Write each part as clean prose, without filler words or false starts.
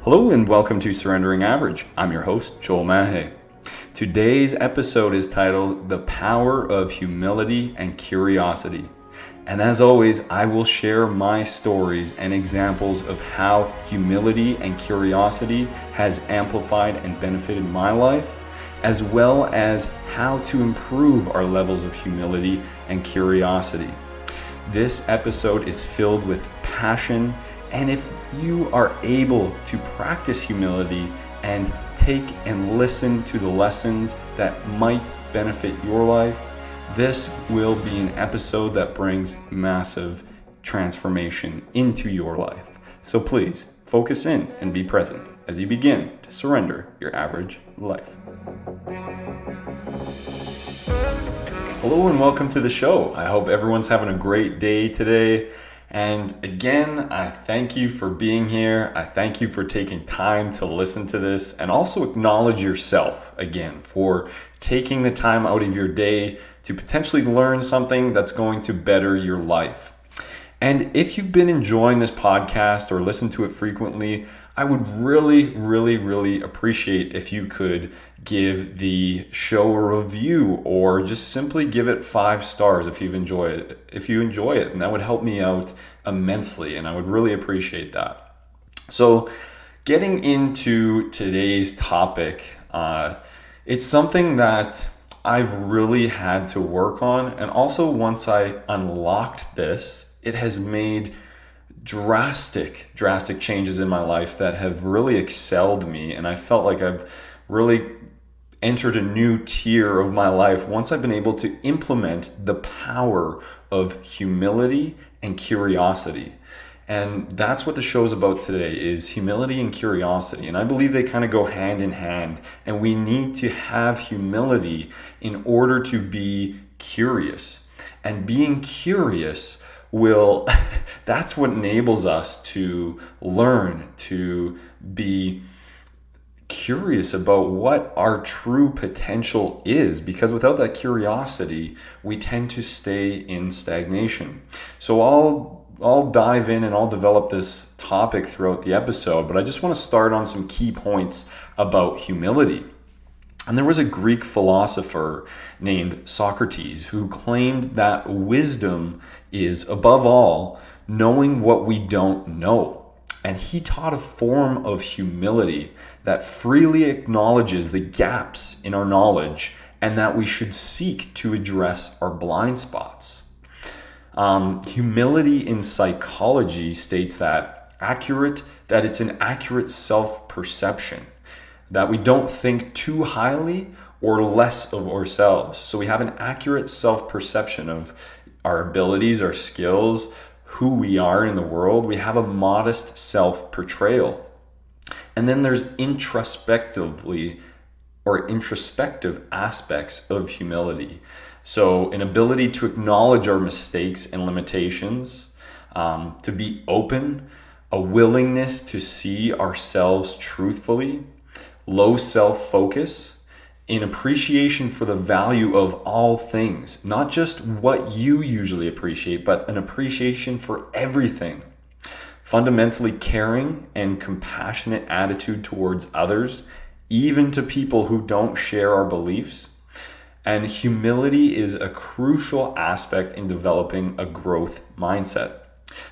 Hello and welcome to Surrendering Average. I'm your host, Joel Mahe. Today's episode is titled The Power of Humility and Curiosity. And as always, I will share my stories and examples of how humility and curiosity has amplified and benefited my life, as well as how to improve our levels of humility and curiosity. This episode is filled with passion, and if you are able to practice humility and take and listen to the lessons that might benefit your life, this will be an episode that brings massive transformation into your life. So please focus in and be present as you begin to surrender your average life. Hello and welcome to the show. I hope everyone's having a great day today. And again, I thank you for being here. I thank you for taking time to listen to this, and also acknowledge yourself again for taking the time out of your day to potentially learn something that's going to better your life. And if you've been enjoying this podcast or listen to it frequently, I would really appreciate if you could give the show a review or just simply give it 5 stars if you enjoy it. And that would help me out immensely, and I would really appreciate that. So getting into today's topic, it's something that I've really had to work on. And also once I unlocked this, it has made drastic changes in my life that have really excelled me. And I felt like I've really entered a new tier of my life once I've been able to implement the power of humility and curiosity. And that's what the show is about today, is humility and curiosity. And I believe they kind of go hand in hand. And we need to have humility in order to be curious. And being curious that's what enables us to learn, to be curious about what our true potential is, because without that curiosity, we tend to stay in stagnation. So I'll dive in and I'll develop this topic throughout the episode, but I just want to start on some key points about humility. And there was a Greek philosopher named Socrates who claimed that wisdom is, above all, knowing what we don't know. And he taught a form of humility that freely acknowledges the gaps in our knowledge and that we should seek to address our blind spots. Humility in psychology states that it's an accurate self-perception, that we don't think too highly or less of ourselves. So we have an accurate self-perception of our abilities, our skills, who we are in the world. We have a modest self-portrayal. And then there's introspective aspects of humility. So an ability to acknowledge our mistakes and limitations, to be open, a willingness to see ourselves truthfully, low self-focus, an appreciation for the value of all things, not just what you usually appreciate, but an appreciation for everything. Fundamentally caring and compassionate attitude towards others, even to people who don't share our beliefs. And humility is a crucial aspect in developing a growth mindset.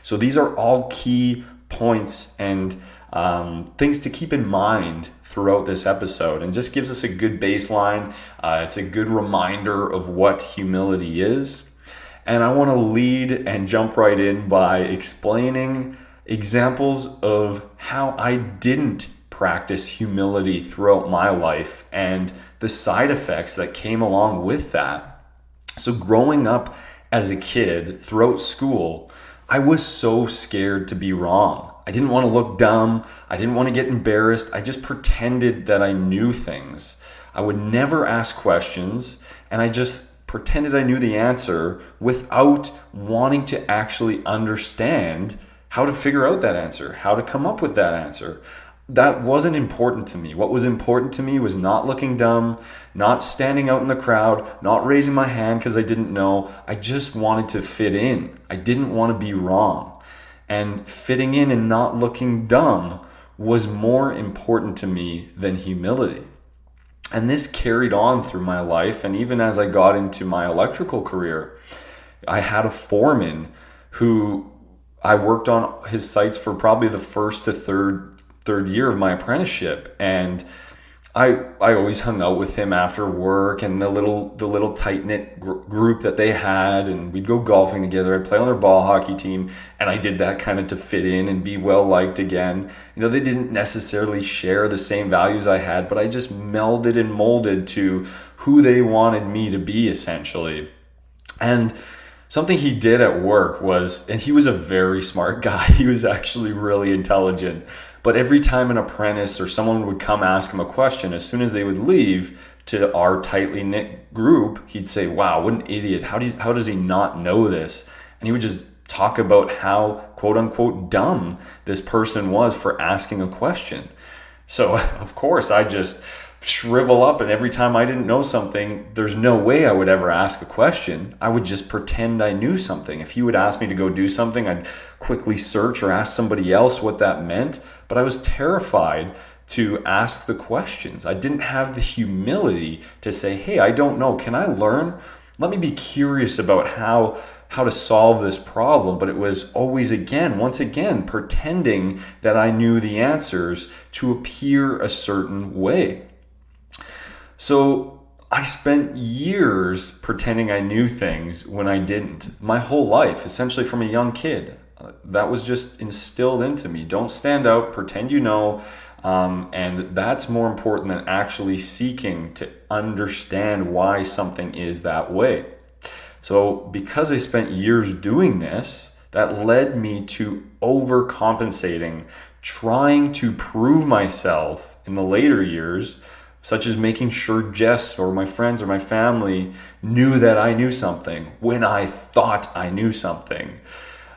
So these are all key points and things to keep in mind throughout this episode, and just gives us a good baseline. It's a good reminder of what humility is. And I want to lead and jump right in by explaining examples of how I didn't practice humility throughout my life and the side effects that came along with that. So growing up as a kid throughout school, I was so scared to be wrong. I didn't want to look dumb. I didn't want to get embarrassed. I just pretended that I knew things. I would never ask questions, and I just pretended I knew the answer without wanting to actually understand how to figure out that answer, how to come up with that answer. That wasn't important to me. What was important to me was not looking dumb, not standing out in the crowd, not raising my hand because I didn't know. I just wanted to fit in. I didn't want to be wrong. And fitting in and not looking dumb was more important to me than humility. And this carried on through my life. And even as I got into my electrical career, I had a foreman who I worked on his sites for probably the first to third year of my apprenticeship. And I always hung out with him after work and the little tight-knit group that they had, and we'd go golfing together. I'd play on their ball hockey team, and I did that kind of to fit in and be well liked again. They didn't necessarily share the same values I had, but I just melded and molded to who they wanted me to be, essentially. And something he did at work was, and he was a very smart guy, he was actually really intelligent, but every time an apprentice or someone would come ask him a question, as soon as they would leave to our tightly knit group, he'd say, wow, what an idiot. How does he not know this? And he would just talk about how, quote unquote, dumb this person was for asking a question. So, of course, I just shrivel up, and every time I didn't know something, there's no way I would ever ask a question. I would just pretend I knew something. If he would ask me to go do something, I'd quickly search or ask somebody else what that meant. But I was terrified to ask the questions. I didn't have the humility to say, hey, I don't know. Can I learn? Let me be curious about how to solve this problem. But it was always, once again, pretending that I knew the answers to appear a certain way. So I spent years pretending I knew things when I didn't. My whole life, essentially from a young kid. That was just instilled into me. Don't stand out, pretend you know. And that's more important than actually seeking to understand why something is that way. So because I spent years doing this, that led me to overcompensating, trying to prove myself in the later years, such as making sure Jess or my friends or my family knew that I knew something when I thought I knew something.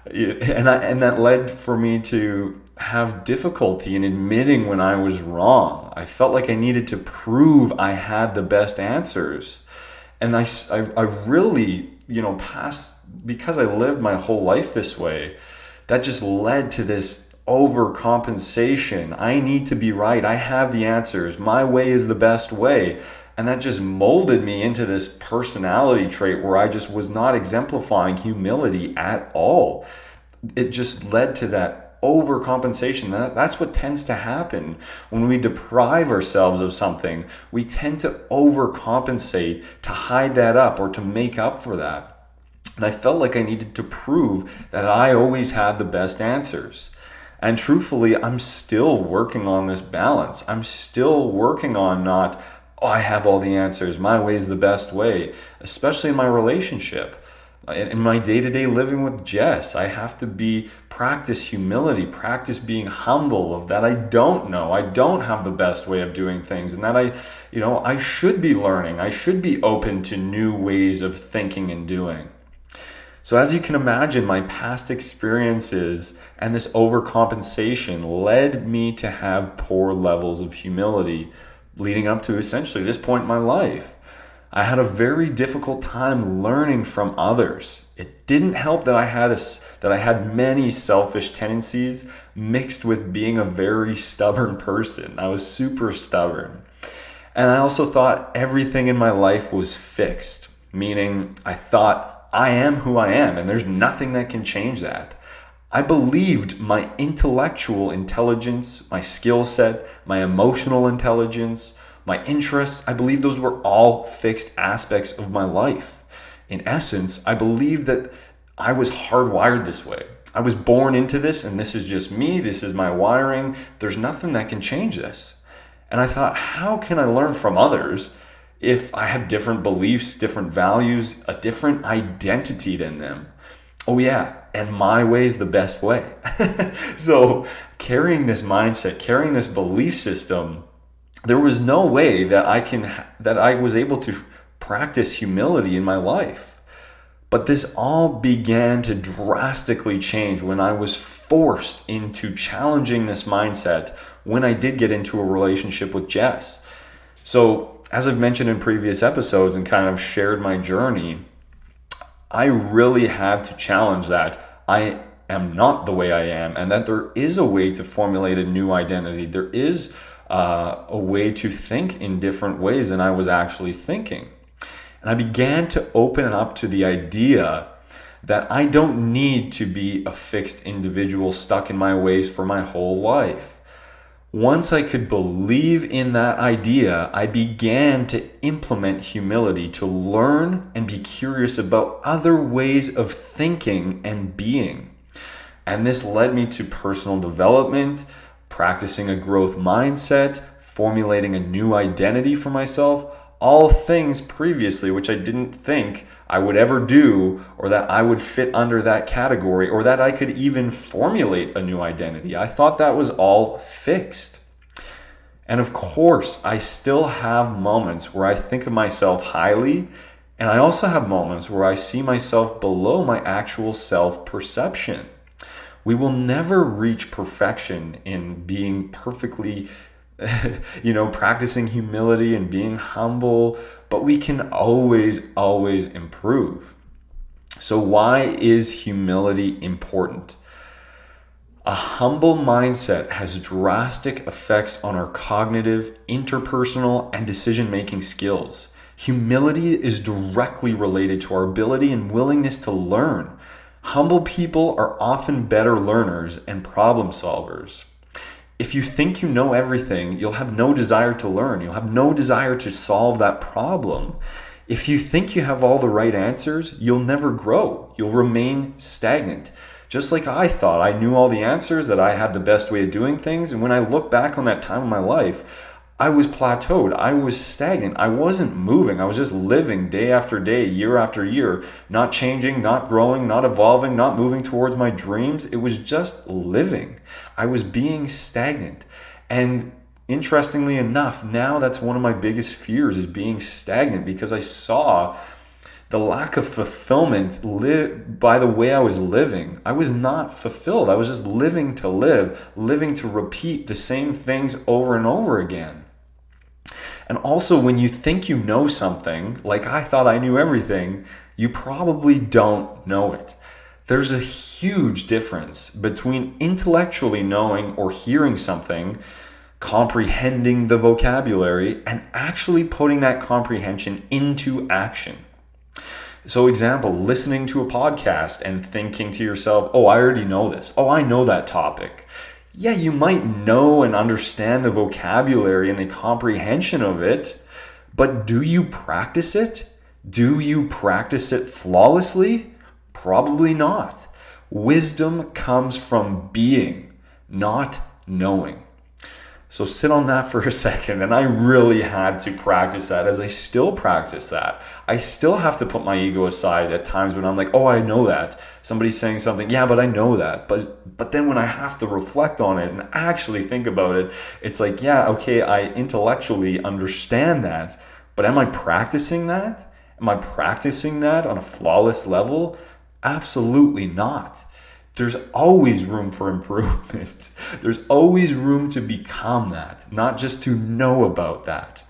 And that led for me to have difficulty in admitting when I was wrong. I felt like I needed to prove I had the best answers. And I really, because I lived my whole life this way, that just led to this overcompensation. I need to be right. I have the answers. My way is the best way. And that just molded me into this personality trait where I just was not exemplifying humility at all. It just led to that overcompensation. That's what tends to happen when we deprive ourselves of something. We tend to overcompensate to hide that up or to make up for that. And I felt like I needed to prove that I always had the best answers. And truthfully, I'm still working on this balance. I'm still working on not, I have all the answers. My way is the best way, especially in my relationship. In my day-to-day living with Jess, I have to practice humility, practice being humble of that I don't know. I don't have the best way of doing things, and that I should be learning. I should be open to new ways of thinking and doing. So as you can imagine, my past experiences and this overcompensation led me to have poor levels of humility leading up to essentially this point in my life. I had a very difficult time learning from others. It didn't help that I had many selfish tendencies mixed with being a very stubborn person. I was super stubborn. And I also thought everything in my life was fixed, meaning I thought I am who I am and there's nothing that can change that. I believed my intellectual intelligence, my skill set, my emotional intelligence, my interests, I believe those were all fixed aspects of my life. In essence, I believed that I was hardwired this way. I was born into this, and this is just me. This is my wiring. There's nothing that can change this. And I thought, how can I learn from others if I have different beliefs, different values, a different identity than them? Oh yeah, and my way is the best way. So carrying this mindset, carrying this belief system, there was no way that I was able to practice humility in my life. But this all began to drastically change when I was forced into challenging this mindset when I did get into a relationship with Jess. So as I've mentioned in previous episodes and kind of shared my journey, I really had to challenge that. I am not the way I am, and that there is a way to formulate a new identity. There is a way to think in different ways than I was actually thinking. And I began to open up to the idea that I don't need to be a fixed individual stuck in my ways for my whole life. Once I could believe in that idea, I began to implement humility, to learn and be curious about other ways of thinking and being. And this led me to personal development, practicing a growth mindset, formulating a new identity for myself, all things previously which I didn't think I would ever do, or that I would fit under that category, or that I could even formulate a new identity. I thought that was all fixed. And of course, I still have moments where I think of myself highly, and I also have moments where I see myself below my actual self-perception. We will never reach perfection in being perfectly practicing humility and being humble, but we can always improve. So why is humility important? A humble mindset has drastic effects on our cognitive, interpersonal, and decision-making skills. Humility is directly related to our ability and willingness to learn. Humble people are often better learners and problem solvers. If you think you know everything, you'll have no desire to learn. You'll have no desire to solve that problem. If you think you have all the right answers, you'll never grow. You'll remain stagnant. Just like I thought I knew all the answers, that I had the best way of doing things. And when I look back on that time of my life, I was plateaued. I was stagnant. I wasn't moving. I was just living day after day, year after year, not changing, not growing, not evolving, not moving towards my dreams. It was just living. I was being stagnant. And interestingly enough, now that's one of my biggest fears, is being stagnant, because I saw the lack of fulfillment by the way I was living. I was not fulfilled. I was just living to live, living to repeat the same things over and over again. And also, when you think you know something, like I thought I knew everything, you probably don't know it. There's a huge difference between intellectually knowing or hearing something, comprehending the vocabulary, and actually putting that comprehension into action. So example, listening to a podcast and thinking to yourself, oh, I already know this. Oh, I know that topic. Yeah, you might know and understand the vocabulary and the comprehension of it, but do you practice it? Do you practice it flawlessly? Probably not. Wisdom comes from being, not knowing. So sit on that for a second. And I really had to practice that, as I still practice that. I still have to put my ego aside at times when I'm like, oh, I know that. Somebody's saying something. Yeah, but I know that. But then when I have to reflect on it and actually think about it, it's like, yeah, okay, I intellectually understand that. But am I practicing that? Am I practicing that on a flawless level? Absolutely not. There's always room for improvement. There's always room to become that, not just to know about that.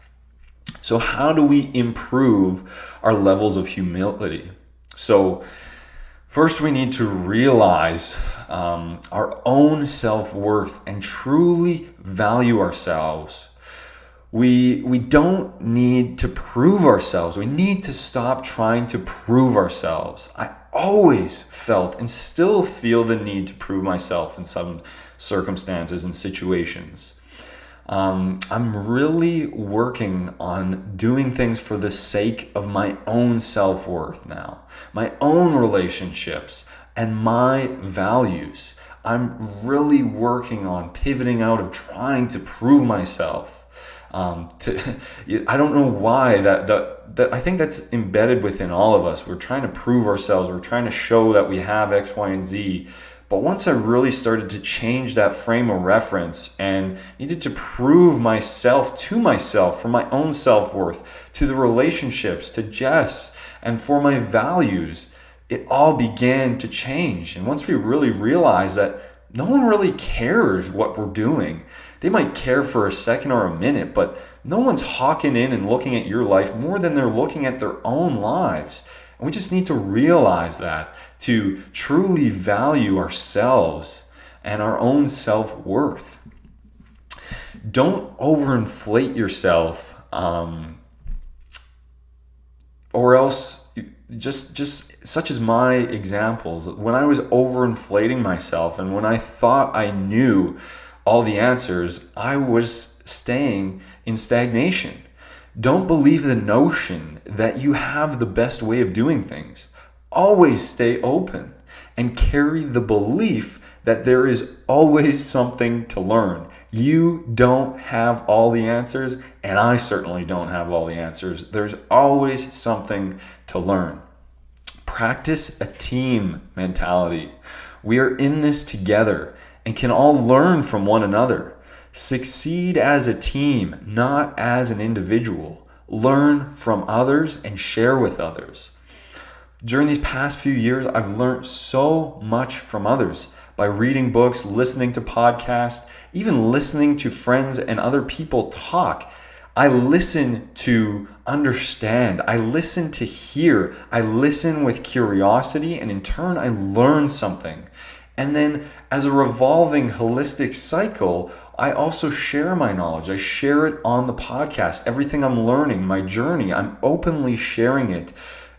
So how do we improve our levels of humility? So first, we need to realize our own self-worth and truly value ourselves. We don't need to prove ourselves. We need to stop trying to prove ourselves. I always felt and still feel the need to prove myself in some circumstances and situations. I'm really working on doing things for the sake of my own self-worth now, my own relationships, and my values. I'm really working on pivoting out of trying to prove myself. I don't know why that I think that's embedded within all of us. We're trying to prove ourselves. We're trying to show that we have X, Y, and Z. But once I really started to change that frame of reference and needed to prove myself to myself for my own self-worth, to the relationships, to Jess, and for my values, it all began to change. And once we really realized that no one really cares what we're doing, they might care for a second or a minute, but no one's hawking in and looking at your life more than they're looking at their own lives. And we just need to realize that to truly value ourselves and our own self-worth. Don't overinflate yourself, or else just such as my examples. When I was overinflating myself and when I thought I knew all the answers, I was staying in stagnation. Don't believe the notion that you have the best way of doing things. Always stay open and carry the belief that there is always something to learn. You don't have all the answers, and I certainly don't have all the answers. There's always something to learn. Practice a team mentality. We are in this together and can all learn from one another. Succeed as a team, not as an individual. Learn from others and share with others. During these past few years, I've learned so much from others by reading books, listening to podcasts, even listening to friends and other people talk. I listen to understand. I listen to hear. I listen with curiosity, and in turn, I learn something. And then as a revolving holistic cycle, I also share my knowledge. I share it on the podcast. Everything I'm learning, my journey, I'm openly sharing it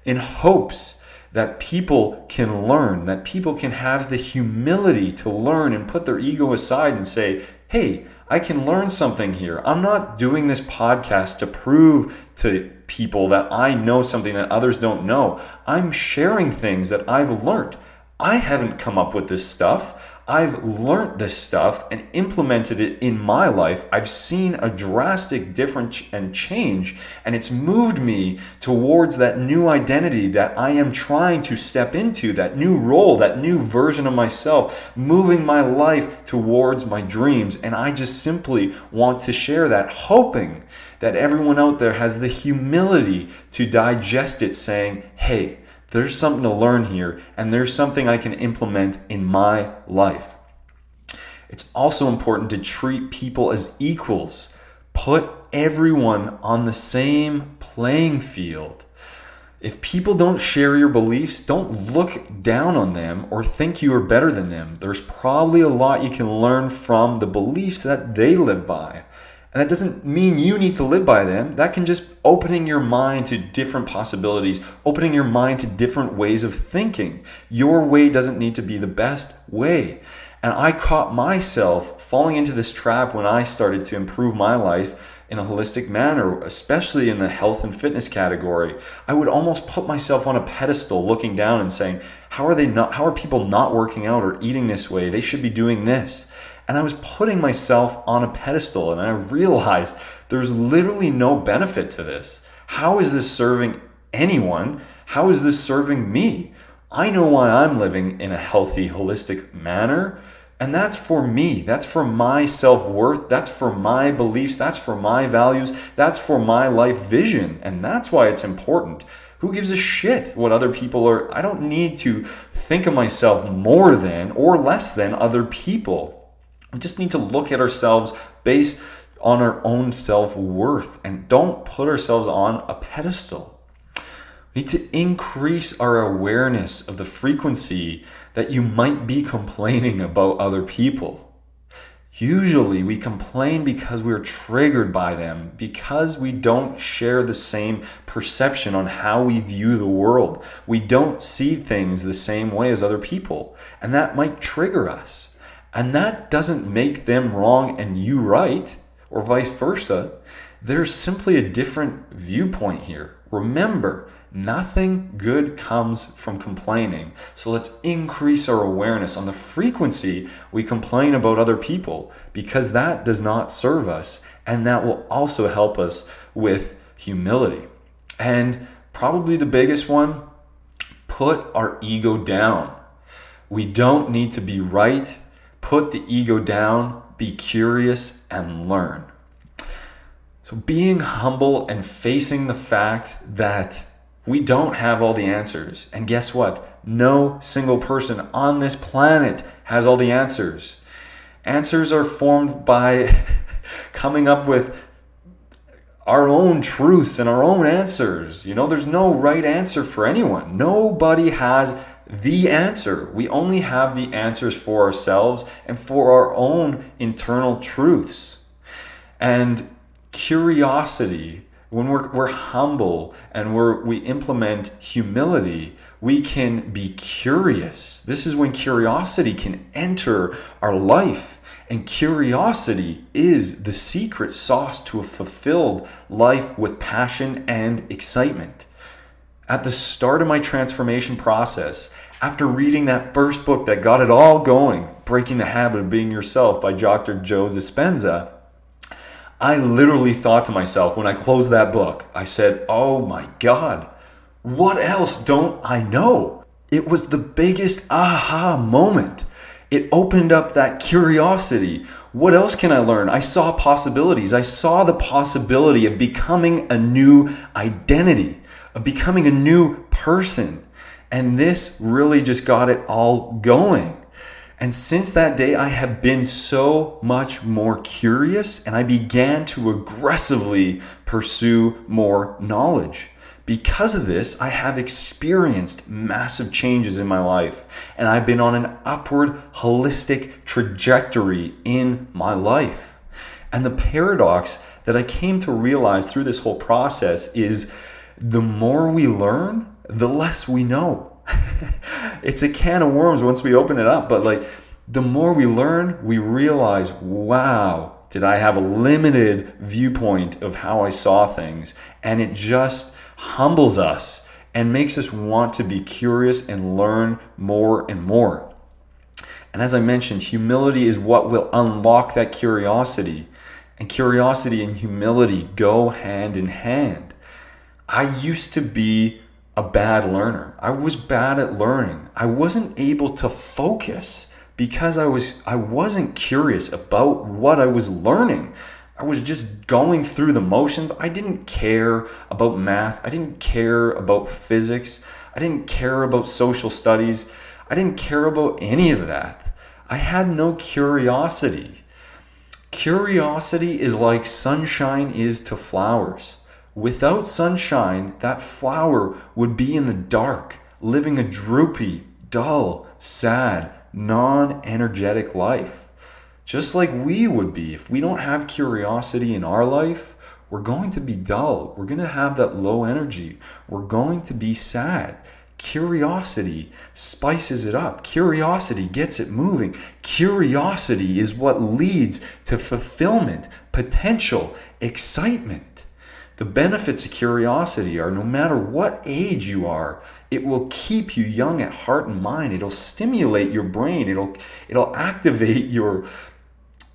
in hopes that people can learn, that people can have the humility to learn and put their ego aside and say, hey, I can learn something here. I'm not doing this podcast to prove to people that I know something that others don't know. I'm sharing things that I've learned. I haven't come up with this stuff. I've learned this stuff and implemented it in my life. I've seen a drastic difference and change, and it's moved me towards that new identity that I am trying to step into, that new role, that new version of myself, moving my life towards my dreams. And I just simply want to share that, hoping that everyone out there has the humility to digest it, saying, hey, there's something to learn here, and there's something I can implement in my life. It's also important to treat people as equals. Put everyone on the same playing field. If people don't share your beliefs, don't look down on them or think you are better than them. There's probably a lot you can learn from the beliefs that they live by. And that doesn't mean you need to live by them. That can just opening your mind to different possibilities, opening your mind to different ways of thinking. Your way doesn't need to be the best way. And I caught myself falling into this trap when I started to improve my life in a holistic manner, especially in the health and fitness category. I would almost put myself on a pedestal looking down and saying, how are people not working out or eating this way? They should be doing this. And I was putting myself on a pedestal, and I realized there's literally no benefit to this. How is this serving anyone? How is this serving me? I know why I'm living in a healthy, holistic manner, and that's for me. That's for my self-worth. That's for my beliefs. That's for my values. That's for my life vision, and that's why it's important. Who gives a shit what other people are? I don't need to think of myself more than or less than other people. We just need to look at ourselves based on our own self-worth and don't put ourselves on a pedestal. We need to increase our awareness of the frequency that you might be complaining about other people. Usually we complain because we're triggered by them, because we don't share the same perception on how we view the world. We don't see things the same way as other people, and that might trigger us. And that doesn't make them wrong and you right, or vice versa. There's simply a different viewpoint here. Remember, nothing good comes from complaining. So let's increase our awareness on the frequency we complain about other people, because that does not serve us, and that will also help us with humility. And probably the biggest one, put our ego down. We don't need to be right. Put the ego down, be curious, and learn. So being humble and facing the fact that we don't have all the answers. And guess what? No single person on this planet has all the answers. Answers are formed by coming up with our own truths and our own answers. There's no right answer for anyone. Nobody has the answer. We only have the answers for ourselves and for our own internal truths. And curiosity, when we're humble and we implement humility, we can be curious. This is when curiosity can enter our life. And curiosity is the secret sauce to a fulfilled life with passion and excitement. At the start of my transformation process, after reading that first book that got it all going, Breaking the Habit of Being Yourself by Dr. Joe Dispenza, I literally thought to myself when I closed that book, I said, oh my God, what else don't I know? It was the biggest aha moment. It opened up that curiosity. What else can I learn? I saw possibilities. I saw the possibility of becoming a new identity, of becoming a new person. And this really just got it all going. And since that day, I have been so much more curious, and I began to aggressively pursue more knowledge. Because of this, I have experienced massive changes in my life, and I've been on an upward, holistic trajectory in my life. And the paradox that I came to realize through this whole process is the more we learn, the less we know. It's a can of worms once we open it up, but the more we learn, we realize, wow, did I have a limited viewpoint of how I saw things, and it just humbles us and makes us want to be curious and learn more and more. And as I mentioned, humility is what will unlock that curiosity. And curiosity and humility go hand in hand. I used to be a bad learner. I was bad at learning. I wasn't able to focus because I wasn't curious about what I was learning. I was just going through the motions. I didn't care about math. I didn't care about physics. I didn't care about social studies. I didn't care about any of that. I had no curiosity. Curiosity is like sunshine is to flowers. Without sunshine, that flower would be in the dark, living a droopy, dull, sad, non-energetic life. Just like we would be. If we don't have curiosity in our life, we're going to be dull. We're going to have that low energy. We're going to be sad. Curiosity spices it up. Curiosity gets it moving. Curiosity is what leads to fulfillment, potential, excitement. The benefits of curiosity are no matter what age you are, it will keep you young at heart and mind. It'll stimulate your brain. It'll activate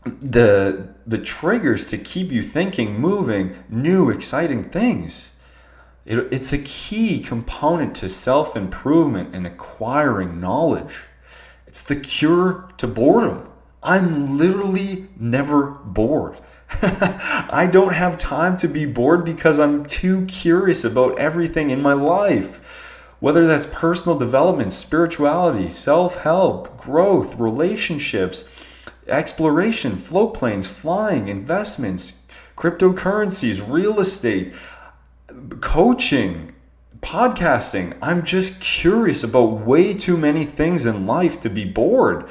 the triggers to keep you thinking, moving, new, exciting things. It's a key component to self-improvement and acquiring knowledge. It's the cure to boredom. I'm literally never bored. I don't have time to be bored because I'm too curious about everything in my life. Whether that's personal development, spirituality, self-help, growth, relationships, exploration, float planes, flying, investments, cryptocurrencies, real estate, coaching, podcasting. I'm just curious about way too many things in life to be bored.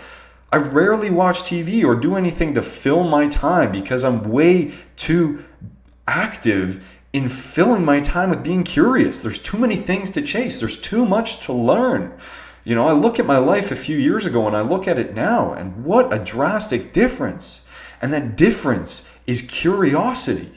I rarely watch TV or do anything to fill my time because I'm way too active in filling my time with being curious. There's too many things to chase. There's too much to learn. I look at my life a few years ago and I look at it now, and what a drastic difference. And that difference is curiosity.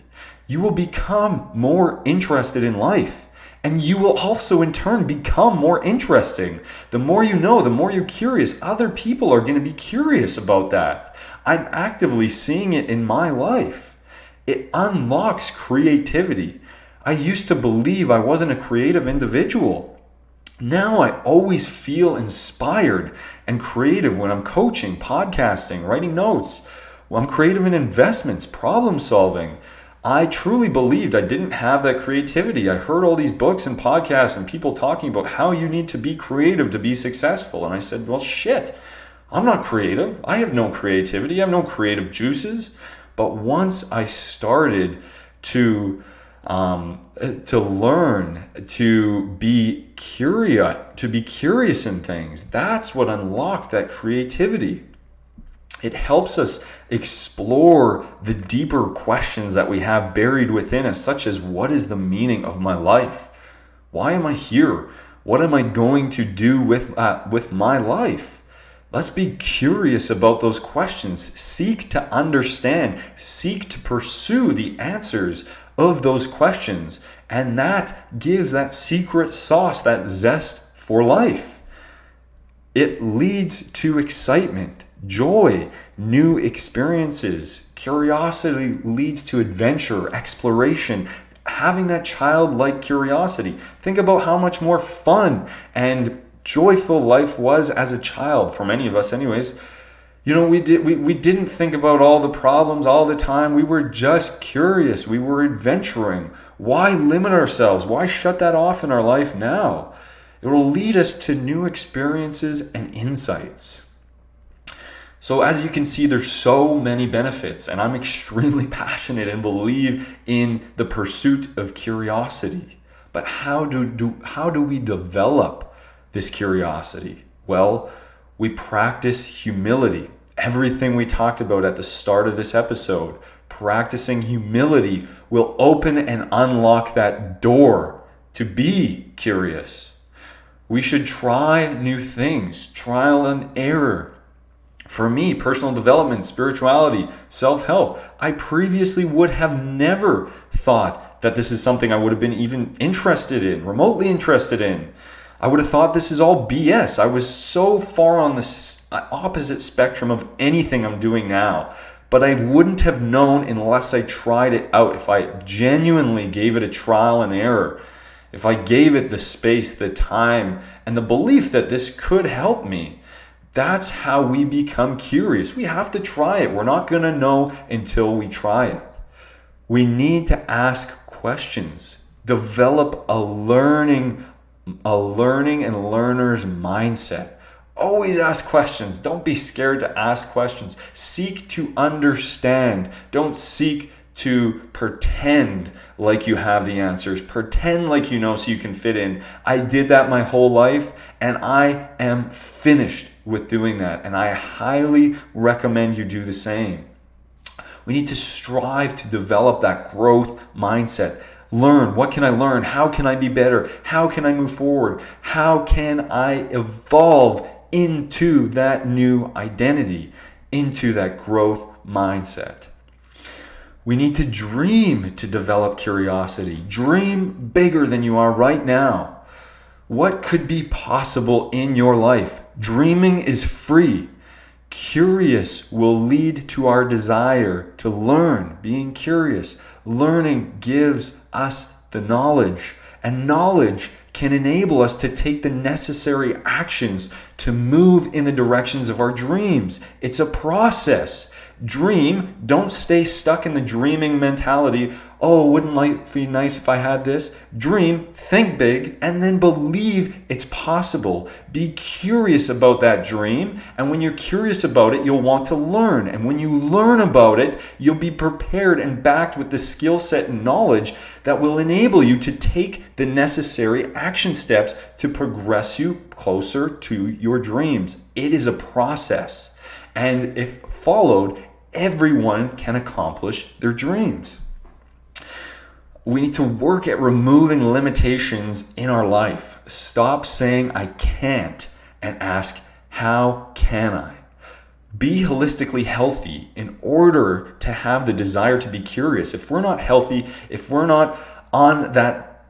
You will become more interested in life, and you will also in turn become more interesting. The more you know, the more you're curious. Other people are going to be curious about that. I'm actively seeing it in my life. It unlocks creativity. I used to believe I wasn't a creative individual. Now I always feel inspired and creative when I'm coaching, podcasting, writing notes. When I'm creative in investments, problem solving. I truly believed I didn't have that creativity. I heard all these books and podcasts and people talking about how you need to be creative to be successful. And I said, well, shit, I'm not creative. I have no creativity. I have no creative juices. But once I started to learn, to be curious in things. That's what unlocked that creativity. It helps us explore the deeper questions that we have buried within us, such as, what is the meaning of my life? Why am I here? What am I going to do with my life? Let's be curious about those questions. Seek to understand. Seek to pursue the answers of those questions. And that gives that secret sauce, that zest for life. It leads to excitement, joy, new experiences. Curiosity leads to adventure, exploration, having that childlike curiosity. Think about how much more fun and joyful life was as a child, for many of us anyways. We didn't think about all the problems all the time. We were just curious. We were adventuring. Why limit ourselves? Why shut that off in our life now? It will lead us to new experiences and insights. So as you can see, there's so many benefits, and I'm extremely passionate and believe in the pursuit of curiosity. But how do we develop this curiosity? Well, we practice humility. Everything we talked about at the start of this episode, practicing humility will open and unlock that door to be curious. We should try new things, trial and error. For me, personal development, spirituality, self-help, I previously would have never thought that this is something I would have been even interested in, remotely interested in. I would have thought this is all BS. I was so far on the opposite spectrum of anything I'm doing now. But I wouldn't have known unless I tried it out, if I genuinely gave it a trial and error, if I gave it the space, the time, and the belief that this could help me. That's how we become curious. We have to try it. We're not going to know until we try it. We need to ask questions. Develop a learning and learner's mindset. Always ask questions. Don't be scared to ask questions. Seek to understand. Don't seek to pretend like you have the answers. Pretend like you know so you can fit in. I did that my whole life, and I am finished with doing that. And I highly recommend you do the same. We need to strive to develop that growth mindset. Learn. What can I learn? How can I be better? How can I move forward? How can I evolve into that new identity, into that growth mindset? We need to dream to develop curiosity. Dream bigger than you are right now. What could be possible in your life? Dreaming is free. Curious will lead to our desire to learn. Being curious. Learning gives us the knowledge, and knowledge can enable us to take the necessary actions to move in the directions of our dreams. It's a process. Dream. Don't stay stuck in the dreaming mentality. Oh, wouldn't life be nice if I had this? Dream, think big, and then believe it's possible. Be curious about that dream, and when you're curious about it, you'll want to learn. And when you learn about it, you'll be prepared and backed with the skill set and knowledge that will enable you to take the necessary action steps to progress you closer to your dreams. It is a process, and if followed, everyone can accomplish their dreams. We need to work at removing limitations in our life. Stop saying I can't and ask, how can I? Be holistically healthy in order to have the desire to be curious. If we're not healthy, if we're not on that,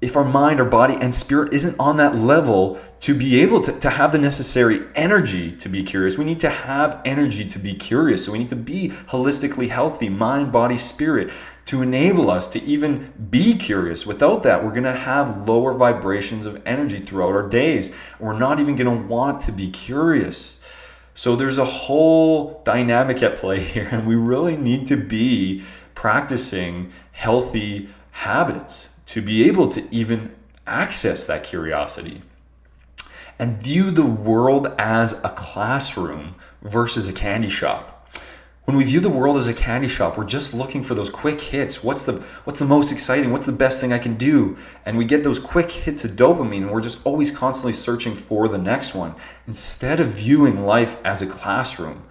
if our mind, our body, and spirit isn't on that level to be able to have the necessary energy to be curious, we need to have energy to be curious. So we need to be holistically healthy, mind, body, spirit, to enable us to even be curious. Without that, we're going to have lower vibrations of energy throughout our days. We're not even going to want to be curious. So there's a whole dynamic at play here, and we really need to be practicing healthy habits to be able to even access that curiosity. And view the world as a classroom versus a candy shop. When we view the world as a candy shop, we're just looking for those quick hits. What's the most exciting? What's the best thing I can do? And we get those quick hits of dopamine, and we're just always constantly searching for the next one. Instead of viewing life as a classroom,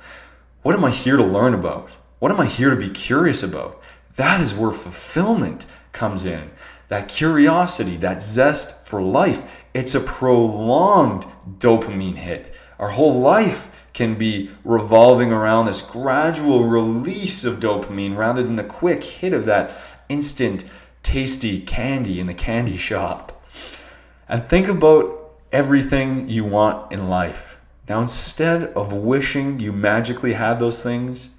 what am I here to learn about? What am I here to be curious about? That is where fulfillment comes in. That curiosity, that zest for life. It's a prolonged dopamine hit. Our whole life can be revolving around this gradual release of dopamine rather than the quick hit of that instant tasty candy in the candy shop. And think about everything you want in life. Now, instead of wishing you magically had those things,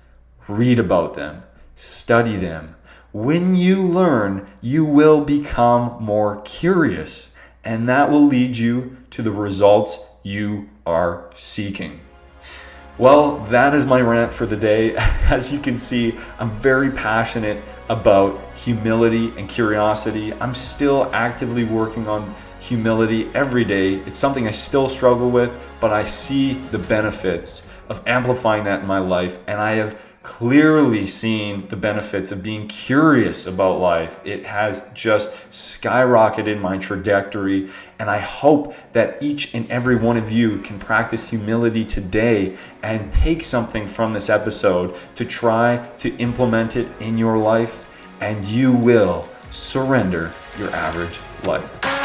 read about them, study them. When you learn, you will become more curious, and that will lead you to the results you are seeking. Well, that is my rant for the day. As you can see, I'm very passionate about humility and curiosity. I'm still actively working on humility every day. It's something I still struggle with, but I see the benefits of amplifying that in my life, and I have clearly seen the benefits of being curious about life. It has just skyrocketed my trajectory, and I hope that each and every one of you can practice humility today and take something from this episode to try to implement it in your life, and you will surrender your average life.